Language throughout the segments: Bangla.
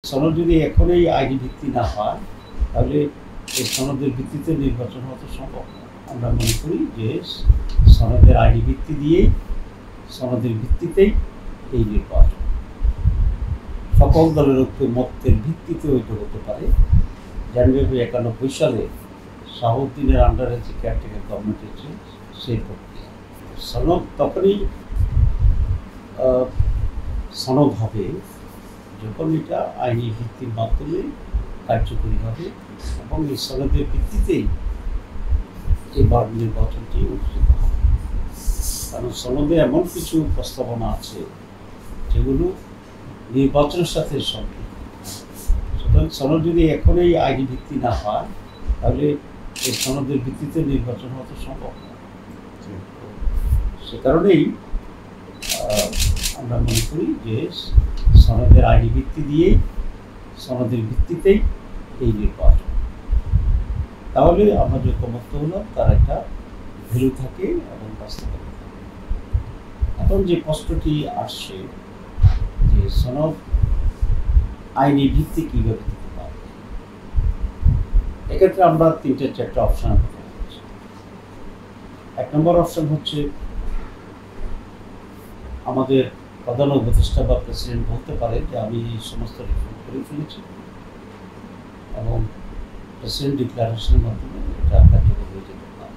সনদ যদি এখনই আইনি ভিত্তি না হয় তাহলে এই সনদের ভিত্তিতে নির্বাচন হতে সম্ভব না। আমরা মনে করি যে সনদের আইনি ভিত্তি দিয়েই সনদের ভিত্তিতেই এই নির্বাচন সকল দলের ঐক্যমত্যের ভিত্তিতে ঐক্য হতে পারে। জানুয়ারি 91 সালে শাহাবুদ্দিনের আন্ডারে যে কেয়ারটেকার গভর্নমেন্ট হয়েছে সেই প্রক্রিয়া সনদ তখনই সনদ হবে যখন এটা আইনি ভিত্তির মাধ্যমে কার্যকরী হবে এবং এই সনদের ভিত্তিতেই এবার নির্বাচনটি অনুষ্ঠিত হবে। কারণ সনদে এমন কিছু প্রস্তাবনা আছে যেগুলো নির্বাচনের সাথে সম্পৃক্ত। সুতরাং সনদ যদি এখনই আইনি ভিত্তি না হয় তাহলে এই সনদের ভিত্তিতে নির্বাচন হতে সম্ভব না। সে কারণেই আমরা মনে করি যে সনদের আইনি ভিত্তি দিয়েই সনদের ভিত্তিতেই এই নির্বাচন, তাহলে আমরা যে ঐক্যমত্য হলাম তার একটা ভ্যালু থাকে এবং বাস্তবতা থাকে। এখন যে প্রশ্নটি আসছে যে সনদ আইনি ভিত্তি কীভাবে দিতে পারবে, এক্ষেত্রে আমরা 3-4টা অপশান পেতে পারছি। 1 নম্বর অপশান হচ্ছে আমাদের প্রধান উপদেষ্টা বা প্রেসিডেন্ট বলতে পারে যে আমি এই সমস্ত রিফর্ম করে ফেলেছি এবং প্রেসিডেন্ট ডিক্লারেশনের মাধ্যমে এটা কার্যকর হয়ে যেতে পারে।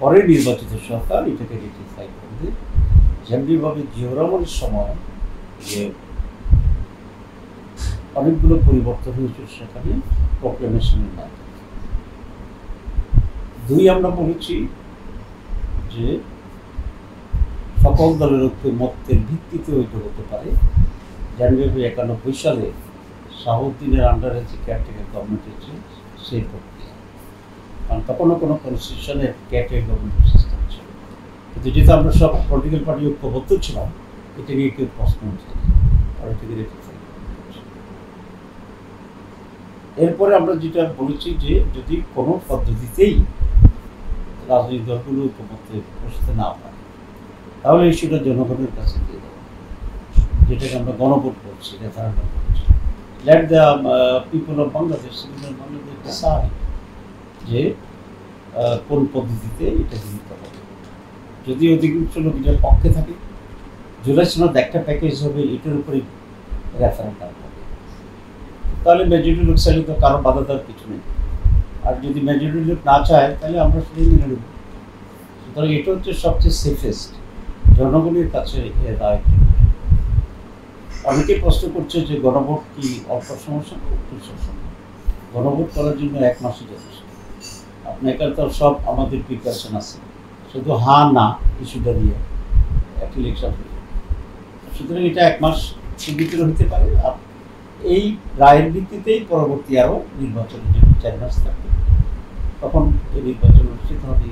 পরে নির্বাচিত সরকার এটাকে রেটিফাই করবে, যেমনিভাবে জিয়াউর রহমানের সময় যে অনেকগুলো পরিবর্তন হয়েছে সেখানে প্রক্লেমেশনের মাধ্যমে। 2 আমরা বলেছি যে সকল দলের ঐক্যমত্যের ভিত্তিতে ঐক্য হতে পারে। জানুয়ারি 91 সালে শাহাবুদ্দিনের আন্ডারে যে কেয়ারটেকার গভর্নমেন্ট হয়েছে সেই প্রক্রিয়া। কারণ তখনও কোনো কনস্টিটিউশনের কেয়ারটেকার গভর্নমেন্ট সিস্টেম ছিল, কিন্তু যেহেতু আমরা সব পলিটিক্যাল পার্টি ঐক্যবদ্ধ ছিলাম এটা নিয়ে কেউ প্রশ্ন উঠে এরপরে আমরা যেটা বলেছি যে যদি কোনো পদ্ধতিতেই রাজনৈতিক দলগুলো ঐক্যমত্যে বসতে না পারে তাহলে সেটা জনগণের কাছে দিয়ে দেবো, যেটাকে আমরা গণভোট করছি, রেফারেন্ডাম করছি। Let the people of Bangladesh decide যে কোন পদ্ধতিতে এটা গৃহীত হবে। যদি অধিকাংশ লোক এটার পক্ষে থাকে, জুলাই সনদ একটা প্যাকেজ হবে, এটার উপরেই রেফারেন্ডাম হবে, তাহলে মেজরিটি লোক চাইলে তো কারো বাধা দেওয়ার কিছু নেই। আর যদি মেজরিটি লোক না চায় তাহলে আমরা সেটাই মেনে নেব। সুতরাং এটা হচ্ছে সবচেয়ে সেফেস্ট, জনগণের কাছে এর রায়। অনেকে প্রশ্ন করছে যে গণভোট কি অল্প সমস্যা না খুব সমস্যা? গণভোট করার জন্য 1 মাসই যথেষ্ট। আপনার এখানে তো সব আমাদের প্রিপারেশন আছে, শুধু হ্যাঁ না ইস্যুটা দিয়ে একটা ইলেকশন হয়ে যাবে। সুতরাং এটা 1 মাস ভিতরে হতে পারে। এই রায়ের ভিত্তিতেই পরবর্তী আরও নির্বাচনের জন্য 4 মাস থাকবে, তখন এই নির্বাচন অনুষ্ঠিত হবে।